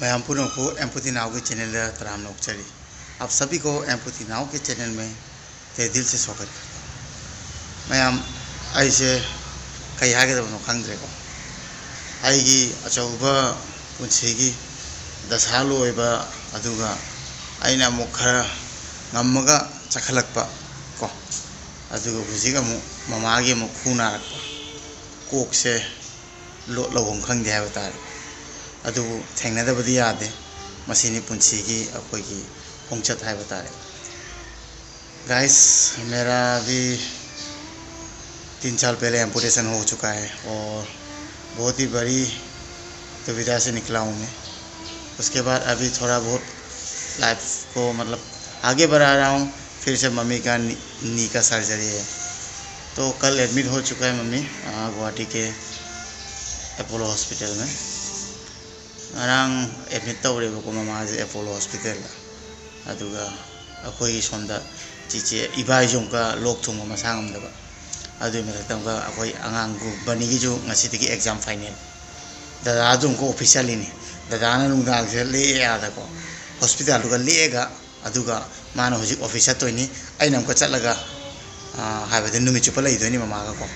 मैं पुनः को एम्पैथी नाउ के चैनल तराम नोकचरी। आप सभी को एम्पैथी नाउ के चैनल में ते दिल से स्वागत करता। मैं ऐसे कई हागे तो खंग्रे को आईगी अचौबा पुंसीगी दशा लोइबा अदुगा आइना मुखर ngamaga chakhalakpa ko aduga hujiga mu mamagi mu khuna rakpa kok se lo lawong khangde ha batare adu thengna da badi yade masini punchi gi akoi gi khongchat ha batare guys मेरा अभी 3 साल पहले amputation हो चुका है और बहुत ही बड़ी दुविधा से निकला हूँ मैं। उसके बाद अभी थोड़ा बहुत लाइफ को मतलब आगे बढ़ा रहा हूँ। फिर से मम्मी का नी का सर्जरी है, तो कल एडमिट हो चुका है मम्मी गुवाहाटी के अपोलो हॉस्पिटल में। ngarang एडमिट तौरे को ममा जे अपोलो हॉस्पिटल अदुगा अखोई सोंदा चीचे इबाइजों का लोक थुम मसांगमदबा अदु मेरतम का अखोई अंगांग गु बनीगी जो ngasiदगी एग्जाम फाइनल दादा जों को ऑफिशियली ने दादा ना नुंगांग से ले आदा को हॉस्पिटल का लेगा अदुगा मानो हजिक ऑफिसर तोइनी आइनम को चलगा हाबदे नुमि चुप लैदोनी ममागा को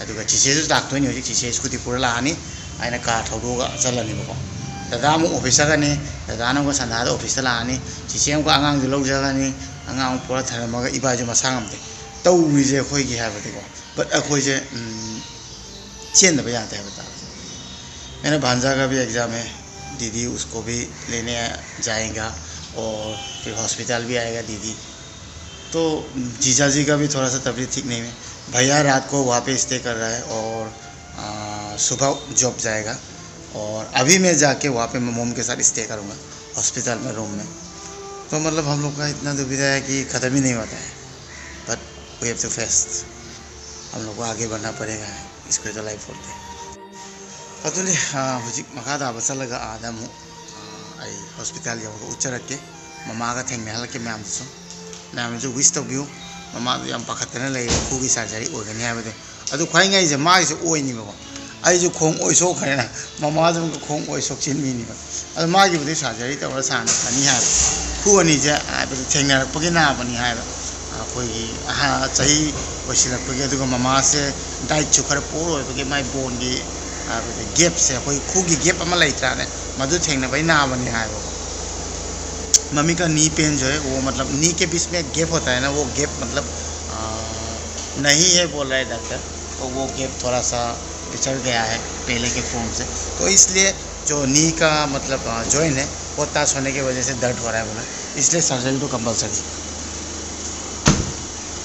अदुगा चिसेजु दाक्तोनी हजिक चिसे स्कूटी पुरा लानी आइना कार थौदोगा चलनी बको दादा मु ऑफिसर ने दादा ना को संधादा ऑफिसर लानी चिसे को अंगांग दु लौजगानी अंगांग पुरा थरमगा इबाजु मसांगमते तौरिजे खोइगी हाबदे को बट अखोइजे चेन दबा याते बता। मेरा भांजा का भी एग्जाम है, दीदी उसको भी लेने जाएगा और फिर हॉस्पिटल भी आएगा दीदी। तो जीजा जी का भी थोड़ा सा तबीयत ठीक नहीं है। भैया रात को वहाँ पे स्टे कर रहा है और सुबह जॉब जाएगा और अभी मैं जाके वहाँ पे मोम के साथ स्टे करूँगा हॉस्पिटल में रूम में। तो मतलब हम लोग का इतना दुविधा है कि ख़त्म ही नहीं होता है। But we have to face, हम लोग को आगे बढ़ना पड़ेगा, इसको तो लाइफ बोलते हैं। अतुले हुजिक मखादा बसलगा आदम आई हॉस्पिटल यौ उच्चरके ममा का थेंगने हलके मैम जो विश तौबियो ममा याम पाखतने ले खुगी सर्जरी ओगनी हाबदे अदु खाइङै जे मा जे ओइनी बको आई जो खोंग ओइ सो खरेना ममा जो खोंग ओइ सो चिनमिनी बा अदु मा gi बदे सर्जरी तवर सान खनी हा खु अनि जे आबदे थेंगनारपगे ना बनी हाबा अखोई चाही ओसिलपगे अदुगा ममा से डाइट चु खर पोर ओइबगे माइ बोन gi गैप से अखोई खुगी गैप अमा लैत्राने मधु थेंगना भाई ना बनी हाबा। मम्मी का नी पेन जो है वो मतलब नी के बीच में गैप होता है ना, वो गैप मतलब नहीं है बोल रहा है डॉक्टर। तो वो गैप थोड़ा सा पिछड़ गया है पहले के फॉर्म से, तो इसलिए जो नी का मतलब जॉइन है वो टच होने की वजह से दर्द हो रहा है बोला, इसलिए सर्जरी तो कंपलसरी,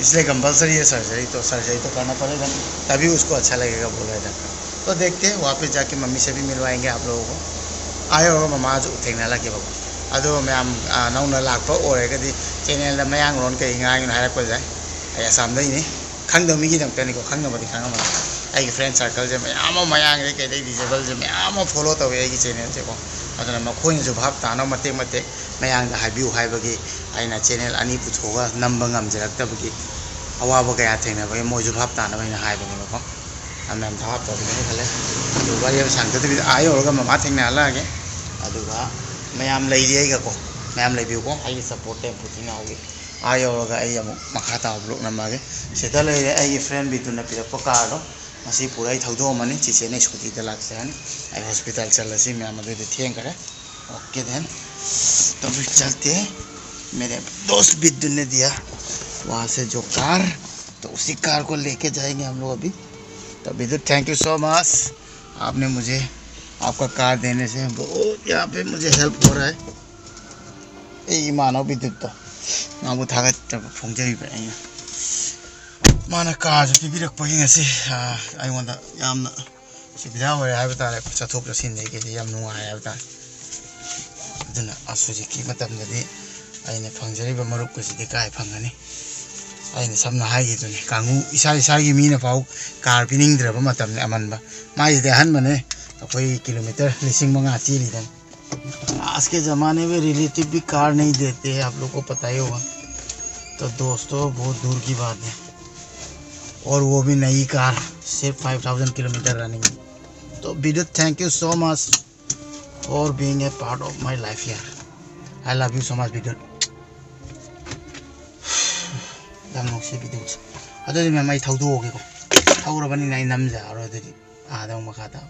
इसलिए कंपलसरी है सर्जरी। तो सर्जरी तो करना पड़ेगा तभी उसको अच्छा लगेगा बोल रहा है डॉक्टर। तो देखते हैं वापस जाके मम्मी से भी मिलवाएंगे आप लोगों को। आए होगा ममा जो थेंगना लगे बाबू अदो मैम नौना लाखपा ओरेगदी चैनल दा मयांग रोन के इंगांग हारक जाए आई आसाम दई ने खंगदो मिगी दमतनी को खंगबदी खंगम आई फ्रेंड सर्कल जे मैम मयांग रे के डिजेबल जे मैम फॉलो तवे आई चैनल से को अदना मखोइन जो भाव तानो मते मते मयांग दा हाबिउ हाइबगी आइना चैनल अनि पुथोगा नंबर ngमजरक्तबगी अवाब कया थेंगनबगी मोजु भाव तानो आइना हाइबगी को मैम भाव तबगी खले तो बारी सांगतबी आयो होगा ममा थेंगना लागे अदुगा मैम लेगा को मैम लेबी को आई सपोर्ट है पुतिना होगी आयो होगा आई मखा ता ब्लॉक नमागे सेदा ले फ्रेंड भी तुना पिरप कार्डो मसी पूरा ही थौदो मनी चिचे ने स्कूटी द लाक्से हन आई हॉस्पिटल चलसी मैम अदे थेंग करे। ओके देन तो फिर चलते हैं। मेरे दोस्त बिद्दू ने दिया वहाँ से जो कार, तो उसी कार को लेके जाएंगे हम लोग अभी। तो Biddu thank you so much, आपने मुझे आपका कार देने से बहुत यहाँ पे मुझे हेल्प हो रहा है। ये मानो भी तो ना वो था फोंजे भी पड़ेंगे माना कार जो भी रख पाएंगे से आई वांट याम सुविधा हो रहा है बता रहे चथोप चसीन दे के याम नुआ है बता अदना असुजी की मतलब दे आइने फंगजरी मरुप को सिदे काय फंगनी आइने सबना हाई तो कांगू इसा की मीना पाऊ कार पिनिंग द्रब मतलब अमनबा माई दे हन मने कोई किलोमीटर 5,000 चीलीदन। आज के ज़माने में रिलेटिव भी कार नहीं देते हैं, आप लोग को पता ही होगा। तो दोस्तों बहुत दूर की बात है, और वो भी नई कार, सिर्फ 5,000 किलोमीटर रनिंग। तो विद्युत thank you so much, for being a part of my life here. I love you so much, Peter. Yang nong si Peter. Ada di memang tahu dua ke ko. Tahu orang ni naik nam jah, orang tadi ada orang makata.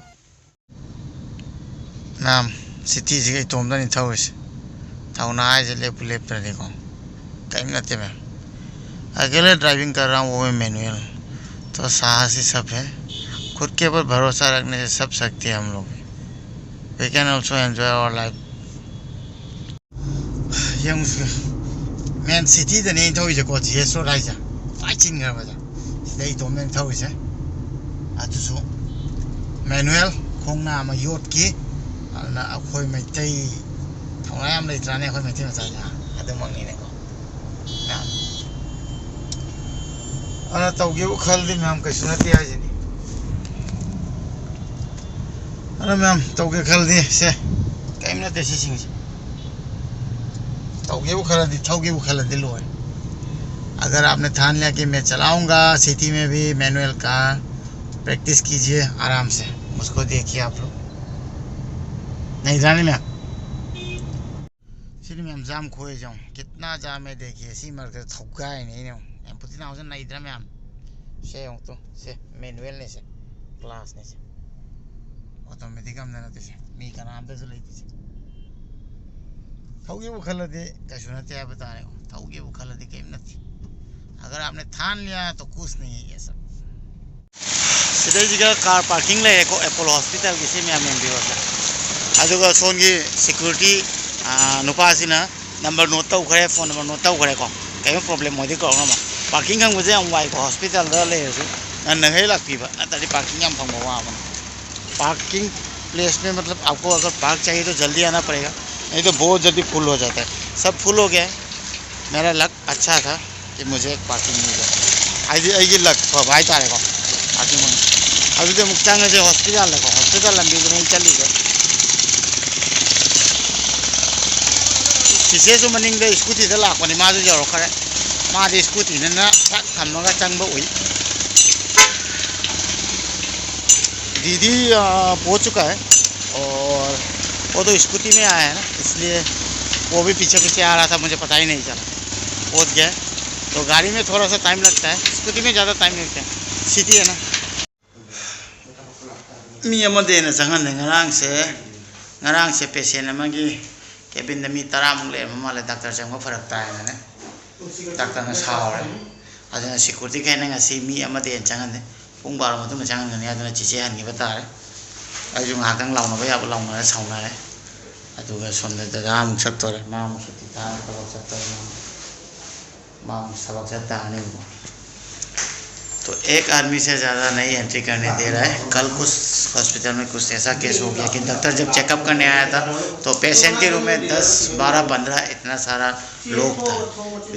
Nam city juga itu orang ni tahu is. Tahu na aja lep tadi ko. Time nanti मैं अकेले driving कर रहा हूँ, वो भी manual, तो साहसी सब है। खुद के ऊपर भरोसा रखने से सब सकते हैं हम लोग। We can also enjoy our life. ये मुझे मैन सिटी द नहीं था इसे कोची है सो राइजा फाइटिंग कर बजा इसे तो मैं था इसे आज सो मैनुअल खोंगना में योट की ना अखोई में चाई थोड़ा हम ले जाने अखोई में चाई मचा जा आधे मंगनी ने को ना अना तौगे वो खल दी मैम कैसे नती आज नहीं अना मैम तौगे खल दी से टाइम ना तेज़ी सिंह तौगे वो खल दी लो है। अगर आपने ठान लिया कि मैं चलाऊंगा सिटी में भी मैनुअल कार, प्रैक्टिस कीजिए आराम से, मुझको देखिए आप लोग नहीं जाने में सिटी में हम जाम खोए जाऊँ कितना जाम है देखिए इसी मरकर थका है नहीं हम पुती ना उसे नहीं इधर में हम से हूँ तो से मैनुअल नहीं से क्लास नहीं से ऑटोमेटिक हम देना तो मी का नाम पे चलाई थी थौगे वो खल दे कैसे नती है बता रहे हो थौगे वो खल दे केम नती अगर आपने ठान लिया तो कुछ नहीं है ये सब सीधे जगह कार पार्किंग ले को एप्पल हॉस्पिटल किसी में हमें भी होता अजुगा सोन की सिक्योरिटी नुपासी ना नंबर नोट तो उखरे फोन नंबर नोट तो उखरे को कहीं प्रॉब्लम होती को ना पार्किंग हम मुझे हम वाई को हॉस्पिटल दा ले रहे हैं नहीं लगती बा ना तभी पार्किंग हम फंगो वहाँ मन पार्किंग प्लेस में मतलब आपको अगर पार्क चाहिए तो जल्दी आना पड़ेगा नहीं तो बहुत जल्दी फुल हो जाता है। सब फुल हो गया है। मेरा लक अच्छा था कि मुझे एक पार्किंग मिल गया आई लक भाई तारे को पार्किंग में अभी तो मुक्तांग से हॉस्पिटल लंबी नहीं चली गई किसी जो मनिंग दे स्कूटी से लाख वाली माँ जो जरूर करे माँ दे स्कूटी ने ना हम लोग का चंग हुई दीदी पहुँच चुका है और वो तो स्कूटी में आया है ना इसलिए वो भी पीछे पीछे आ रहा था मुझे पता ही नहीं चला पहुँच गया तो गाड़ी में थोड़ा सा टाइम लगता है स्कूटी में ज़्यादा टाइम लगता है सिटी है ना मी अमदे न जंगन ngarang se पेशेंट अमगी केबिन मी 10 मुंग ले माले डॉक्टर जंग फरक ताय ने डॉक्टर न सावरे अदना सिक्योरिटी के ने ngasi मी अमदे जंगन पुंग बार मत जंगन ने अदना चिचे हनगी बतारे आजु ngakang launa ba yaba launa sauna re aduga sonda da am sector ma am siti ta sabak sector ma am sabak sector आने को तो एक आदमी से ज़्यादा नहीं एंट्री करने दे रहा है। कल कुछ हॉस्पिटल में कुछ ऐसा केस हो गया कि डॉक्टर जब चेकअप करने आया था तो पेशेंट के रूम में 10, 12, 15 इतना सारा लोग था।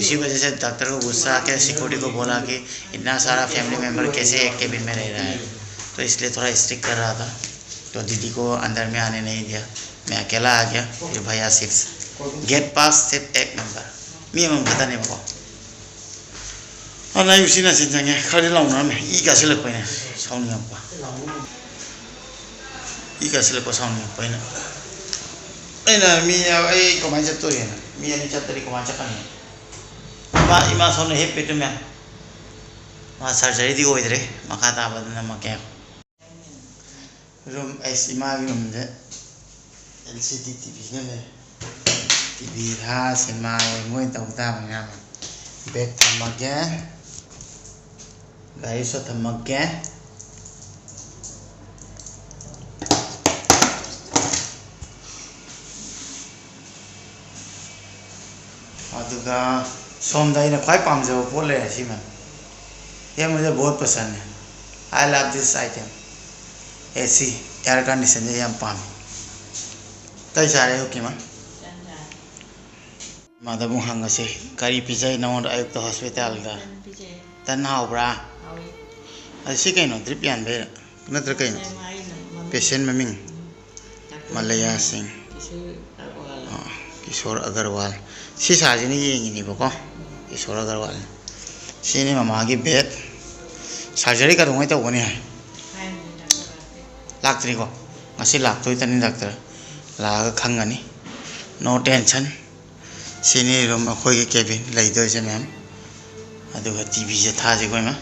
इसी वजह से डॉक्टर को गुस्सा आके सिक्योरिटी को बोला कि इतना सारा फैमिली मेम्बर कैसे एक केबिन में रह रहा है, तो इसलिए थोड़ा स्ट्रिक्ट कर रहा था। तो दीदी को अंदर में आने नहीं दिया, मैं अकेला आ गया। फिर भैया सिर्फ गेट पास सिर्फ 1 नंबर मी हम पता नहीं बाबा और नहीं उसी ना सिंचाएंगे खड़ी लाऊंगा मैं ई कैसे लग पाए साउंड में आपका ई कैसे लग पाए साउंड में पाए ना ऐ ना मी ऐ कमाई चत्तो है ना मी यानी चत्तरी कमाई चक्कर बा इमा सोने हे पेट में मा सर्जरी दी होई रे मकाता बदना मके रूम ऐसी माँ रूम जे LCD TV ने TV था सिनेमा मोइन तौता मना बेड थमके गाड़ी सो थमके अदुगा सोमदाई ने ख्वाई पाम जो बोले ऐसी में ये मुझे बहुत पसंद है। I love this item AC air condition ये हम पाम कई सारे हो कि मां माधव हंग से करी पिजाई नौ आयुक्त हॉस्पिटल का तना होब्रा ऐसी कहीं नो ड्रिप यान बेर नत्र कहीं पेशेंट ममिंग मलया सिंह किशोर अग्रवाल सी साजी ने ये नहीं बको किशोर अग्रवाल सी ने मामा की बेड सर्जरी का दूंगा तो होने है लाख तरी को ngasi लाख तो इतनी डॉक्टर लाग खंगनी नो टेंशन सिनी रूम अखोई के केबिन लैदो से मैम अदुगा टीवी से था जे कोइमा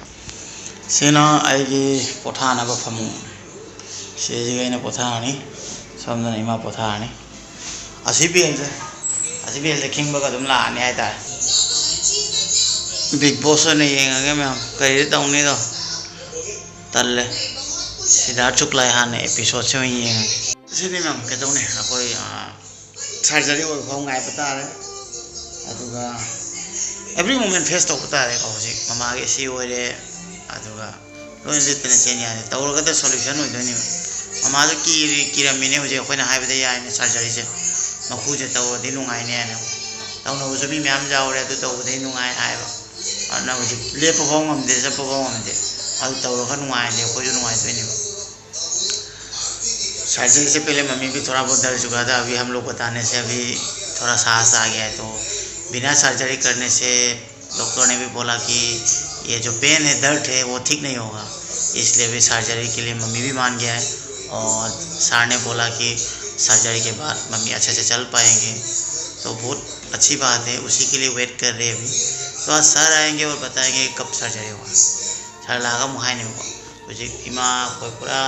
सेना आइगे पोथाना बा फमु से जगैना पोथानी समदना इमा पोथानी असिबिएल से खिंग बगा दुम लानी आइता बिग बॉस ने येंगे मैम कई तौनी दो तल्ले सिद्धार्थ शुक्ला हाने एपिसोड से येंगे सिनी मैम के तौने अखोई सर्जरी हो फाउ ngai पता रे अदुगा एवरी मोमेंट फेस तो पता रे हौजी ममा के सी ओरे अदुगा लोइन लिटने चेनिया तौरगा द सॉल्यूशन हो दोनी ममा जो किरमिने होजे अखोइना हाइबदे याने सर्जरी से मखु जे तौदि नुंगाइ ने ने तौना जो मी म्याम जावरे अदु तौदे नुंगाइ हाइबा अना होजे लेप फोंग हमदे जप फोंग हमदे अदु तौरगा नुंगाइ ने कोइ नुंगाइ दोनी सर्जरी से पहले मम्मी भी थोड़ा बहुत दर्द चुका था अभी हम लोग बताने से अभी थोड़ा साहस आ गया है तो बिना सर्जरी करने से डॉक्टर ने भी बोला कि ये जो पेन है दर्द है वो ठीक नहीं होगा इसलिए भी सर्जरी के लिए मम्मी भी मान गया है और सर ने बोला कि सर्जरी के बाद मम्मी अच्छे से चल पाएंगे तो बहुत अच्छी बात है उसी के लिए वेट कर रहे हैं अभी तो आज सर आएंगे और बताएंगे कब सर्जरी होगा सर लागा मुहाई नहीं होगा मुझे इमा कोई पूरा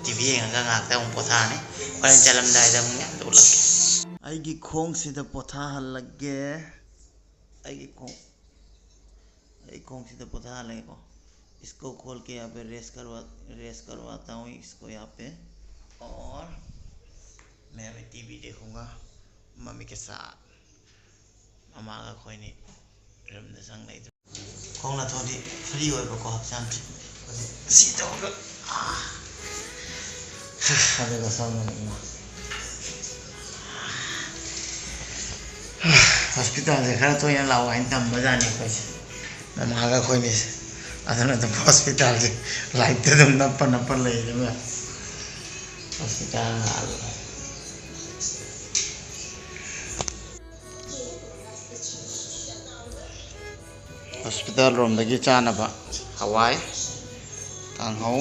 TV यंगा ngakta ong pothane parin chalamdai da mung yam dolak ai gi khong si da potha halage ai khong si da potha halage को इसको खोल के यहाँ पे रेस करवाता हूँ इसको यहाँ पे और मैं अभी टीवी देखूंगा मम्मी के साथ ममा का कोई नहीं रूम में संग नहीं खोंग ना थोड़ी फ्री हो को हफ्सान सीधा होगा अरे हॉस्पिटल से खरा तो यहाँ लाओ आइन तम मजा नहीं कुछ मैं मांगा कोई नहीं अदना तो हॉस्पिटल से लाइट तो तुम नप्पर ले मैं हॉस्पिटल हॉस्पिटल रूम दगी चानबा हवाई कांगहौ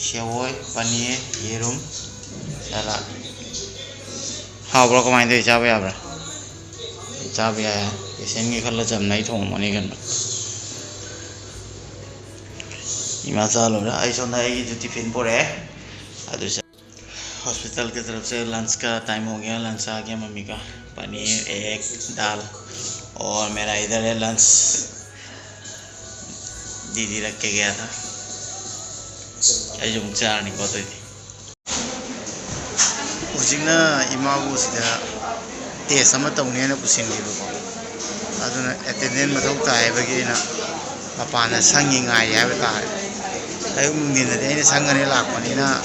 सेवई पनीर येरुम सलाद हाँ ब्रो कमाई दे चाबे याब्रा चाबे यार पेशेंट की खल्ला जमनाई थोंग मनी गन इमा चालो रा आई सोना आई जो टिफिन पोरे अदु से हॉस्पिटल की तरफ से लंच का टाइम हो गया लंच आ गया मम्मी का पनीर एग दाल और मेरा इधर है लंच दीदी रख के गया था 좀 짜니 거더니 우직나 이마부시다 테스트 한번 떠오네는 부신리고 아주나 에테넨 마thau 타이버기나 마파나 상잉아이 하베다 아이 문디네 아이나 상간에 라고니나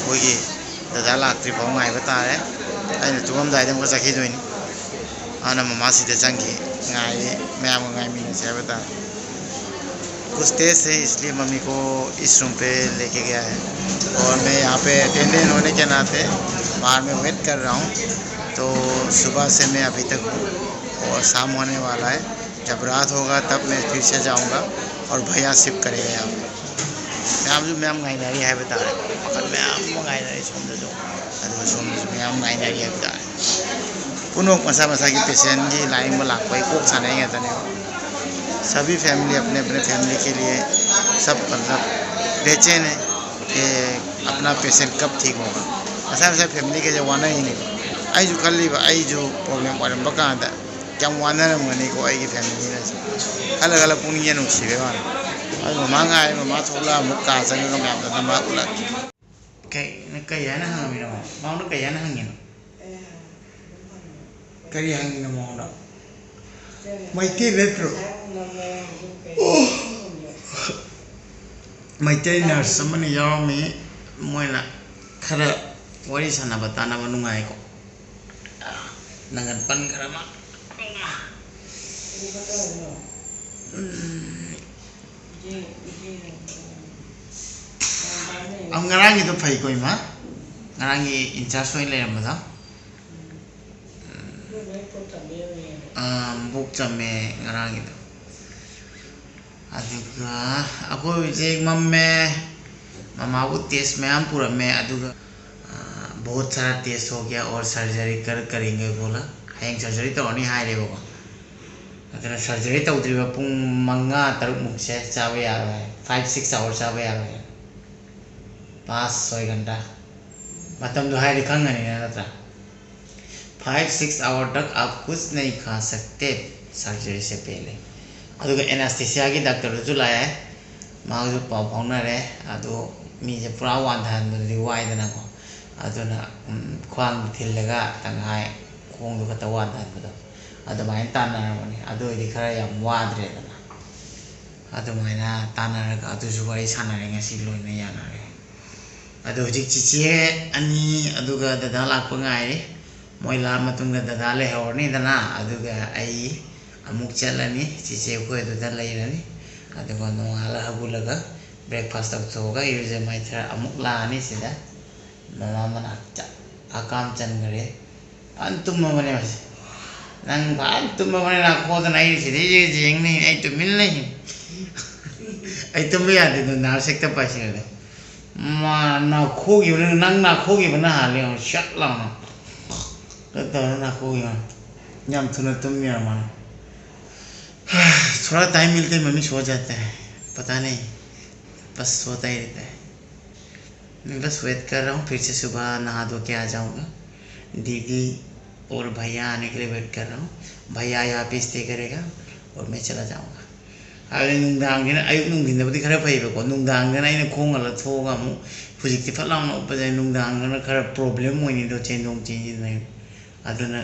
거기 다다 라트리 봉아이 바타레 아이나 조금다이데 뭐 자키도니 아나 마마시데 장기 ngaई मैम ngaई मिनी से बता कुछ तेज है इसलिए मम्मी को इस रूम पे लेके गया है और मैं यहाँ पे अटेंडेंट होने के नाते बाहर में वेट कर रहा हूँ तो सुबह से मैं अभी तक हूँ और शाम होने वाला है जब रात होगा तब मैं फिर से जाऊँगा और भैया शिफ्ट करेगा यहाँ पे मैम जो मैम गाइनारी है बता रहे मगर मैम गाइनारी सोमदा जो अरे सोमदा मैम गाइनारी है बता रहे पुनः मसा की पेशेंट की लाइन में लाख कोई कोक छानेंगे तो नहीं सभी फैमिली अपने अपने फैमिली के लिए सब मतलब बेचैन है कि अपना पेशेंट कब ठीक होगा ऐसा फैमिली के जो वाना ही नहीं आई जो कल आई जो प्रॉब्लम वाले बकान था क्या वाना रमगनी को आई की फैमिली ने अलग अलग पुनिया नुसीबे वाला और ममा गाय ममा थोड़ा मुक्का संग का मैम तो मा उला कई है ना हंगी ना माउंट कई है ना हंगी ना कई हंगी ना माउंट मैती लेट्रो मैती नर्स मन यामी मोइना खरा वरी सानबा तानबा नुंगाई को नंगन पन खरमा अब ngarang itu fai koi ma ngarang inchargeoi le ramada buk chame ngarang itu aduga aku je mamme mama bu test me am pura me aduga बहुत सारा टेस्ट हो गया और सर्जरी करेंगे बोला हयेंग सर्जरी तौरनी हाइरेबो अदना सर्जरी तौद्रिबा पुंग मंगा तरुक मुक्से चाबे यारो है 5-6 आवर्स चाबे यारो है 5-6 घंटा मतलब तो हाइरे खंगनी ना 5-6 आवर तक आप कुछ नहीं खा सकते सर्जरी से पहले अदुगा एनास्थेसिया की डॉक्टर जो लाया है मागो पाव फाउनरे अदो मीजे पूरा वांधानबदि वाइदनाको अदुना ख्वांग थिल्लगा तंगाय खोंदो खता वांधानबदो अदुमाय तानारबनी अदुइदि खरा याम वाद्रेदना अदुमायना तानारगा अदुसु वारि सानारे ngasi लोइना यानारे अदु हुजिक चिचे अनि अदुगा दादा लाकपा गाइरे मोय ला मतुंगा दादा लेहौरनी दना अदुगा आई अमुक चलनी चिचे खोय दुदा लेरनी अदुगा नोंगाला हबुलगा ब्रेकफास्ट तौथोगा इरुजे माइथरा अमुक लानी सिदा ममा मना आकाम चनगरे अंतुम मने मसे नंग भाई तुम मने ना खोद नहीं सिदे जे जेंग नहीं आई तो मिल नहीं आई तुम भी आते तो ना सकता पासे दे मा ना खोगी नंग ना खोगी बना हाले शट लाना तो ना खोगी यम थुना तुम यार मान थोड़ा टाइम मिलते मम्मी सो जाता है पता नहीं बस सोता ही रहता है मैं बस वेट कर रहा हूँ फिर से सुबह नहा धो के आ जाऊँगा दीदी और भैया आने के लिए वेट कर रहा हूँ भैया यहाँ पे स्टे करेगा और मैं चला जाऊँगा अरे नुंगदांगना अयुक नुंगिनबदी खरा फैबको नुंगदांगना अइना खोंगला थोगा मु हुजिकति फलाउना उपजाय नुंगदांगना खरा प्रॉब्लम मोइनि दो चेंदों चेंजि नै अदुना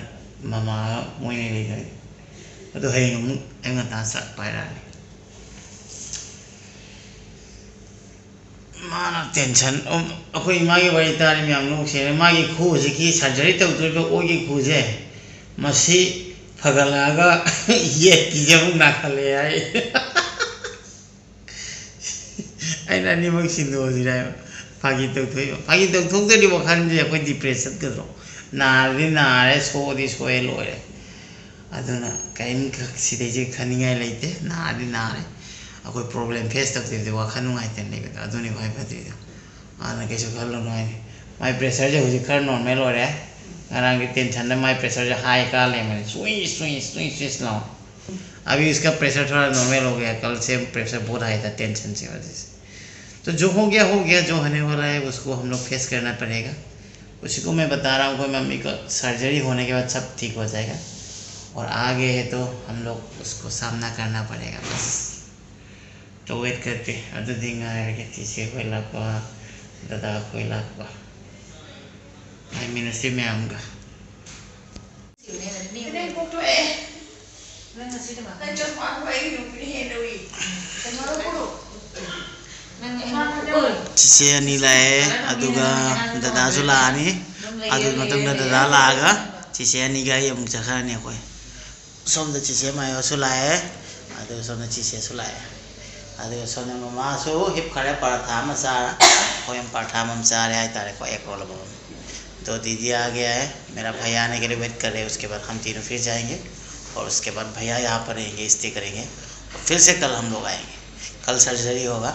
ममा मोइनि लेगा अदु हैंग मु एंगा तासा पाइरानी माना टेंशन अखोई मागी बड़ी तारी म्याम नोक्से मागी खूजे की सर्जरी तौदोइबो ओगी खूजे मसी फगलागा ये किजमु नाखले आइ आइना निमक सिंदो दिराय फागी तौथोगदि वखानजे अखोई डिप्रेशन कदरो नारदि नारे सोदि सोए लोरे अदुना काइन सिदेजे खनिंगाय लेते नारदि नारे अखोई प्रॉब्लम फेस तौदि वखान नुंगाइते लेबे अदुनि भाई फदिदो आना केसु खल्लो नाय माय प्रेशर जे हुजि खर नॉर्मल ओरे आराम की टेंशन माय प्रेशर जो हाई का ले मैंने स्विच लाऊं अभी इसका प्रेशर थोड़ा नॉर्मल हो गया कल से प्रेशर बहुत हाई था टेंशन से वजह से तो जो हो गया जो होने वाला है उसको हम लोग फेस करना पड़ेगा उसी को मैं बता रहा हूँ कि मम्मी को सर्जरी होने के बाद सब ठीक हो जाएगा और आगे है तो हम लोग उसको सामना करना पड़ेगा बस तो वेट करते अदु दिन आएगा तीसरे कोई लापा दादा कोई लापा आई मिनस्ट्री में आऊँगा चिचे अनी लाए अदुगा दादासु लानी अदु मतंग दादा लागा चिचे अनी गाई अमुक चखरानी अखोय सोमदा चिचे मायोसु लाए अदु सोमदा चिचेसु लाए अदु सोमदा ममासु हिप खरे पराठा मचा अखोय पराठा मचा रे हाय तारे को एक रोल बम तो दीदी आ गया है मेरा भैया आने के लिए वेट कर रहे हैं उसके बाद हम तीनों फिर जाएंगे और उसके बाद भैया यहाँ पर रहेंगे स्टे करेंगे और फिर से कल हम लोग आएंगे कल सर्जरी होगा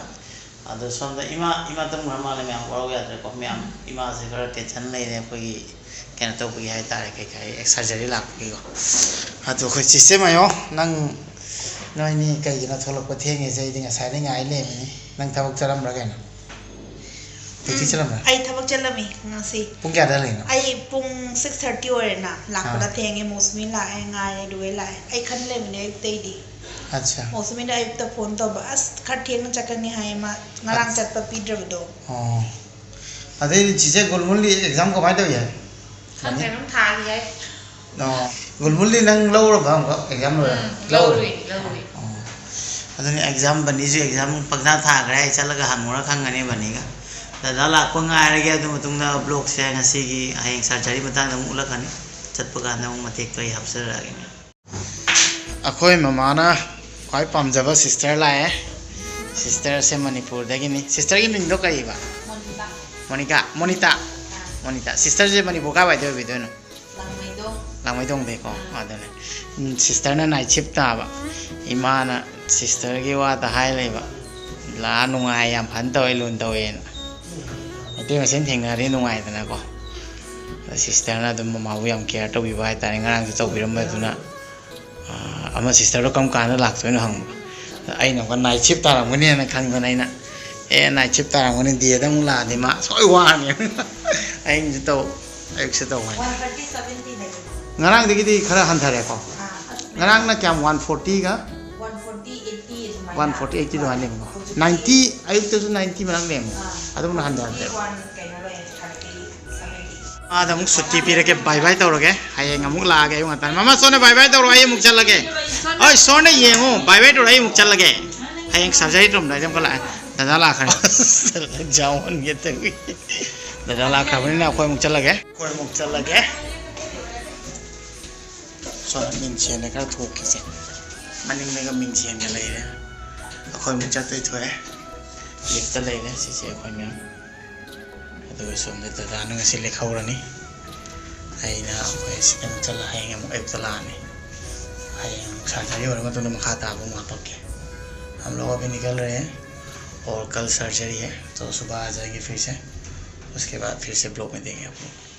अदो सोमदा इमा तुम घर माले में हम यात्रा को मैं इमा से खरा टेंशन ले रहे कोई कहना तो कोई है तारे कई एक सर्जरी लापी को अदो कोई चिसे मायो नंग नोइनी कई ना थोलक को थेंगे से इदिंग साइडिंग आई ले मनी नंग थबक चलम रगेना ड्यूटी चलम आई थबक चलमी ngasi पुंग क्या डालेना आई पुंग 6:30 ओरे ना लाकड़ा थेंगे मौसमी लाए ngaए दुए लाए आई खन ले मने तेदी अच्छा मौसमी दा आई तो फोन तो बस खट थेंग चकनी हाय मा ngarang chat pa pidrabdo oh अदे चीजे गुलमुली एग्जाम को माय दो यार खन के नम था याय no गुलमुली नंग लौर बाम को एग्जाम लौर अदने एग्जाम बनी जो एग्जाम पगना था गरे चलगा हंगोरा खंगने बनेगा दादा लाको ngaire ge adu matungda blog se ngasi gi hayeng surgery मतang da mu ulakani chatpaga na mu matek kai hapsara ge akhoi mamana khoi pamjaba sister la hai sister se manipur da gi ni sister gi ming do kai ba monita sister je manipur ka bai do bi do no lamai dong de ko adane sister na night shift ta ba imana sister gi wa ta hai le ba la nungai yam phan toi lun toi en itu mesin tinggal di nungai itu nako सिस्टरना अदुम ममाबु yam care तौबिबा हाय तारे ngarang ju taubiram aduna ama sister ro kam kana laktoino hang aina ko night shift taramgani na khangdana aina night shift taramgani dia da mula ni ma soi wa ni ain ju tau ai se tau hai 130 70 ngarang de gi khara hanthare ko ngarang na kyam 140 ga 140 80 140 80 do hanem 90 ayuk tu 90 marang nem adum na handar de ada muk sutti pire ke bye bye tawroge hayeng amuk lage yung atan mama sone bye bye tawro ay muk chalage oi sone yengo bye bye tawro ay muk chalage hayeng surgery rom dai jam kala dada la khare jawon ye te dada la khare na koi muk chalage sone min chen ne ka thok ki se maning ne ga min chen ne lai re koi muk chat tai thoe lip ta lai ne si se koi me अदुग Somde दादा नंगसी लेखाउरनी आइना ओय सिकम चला हायंग मु app चलाने हायंग surgery और मतलब मखा ताबो मापके हम लोग अभी निकल रहे हैं और कल सर्जरी है तो सुबह आ जाएंगे फिर से उसके बाद फिर से ब्लॉग में देंगे आपको।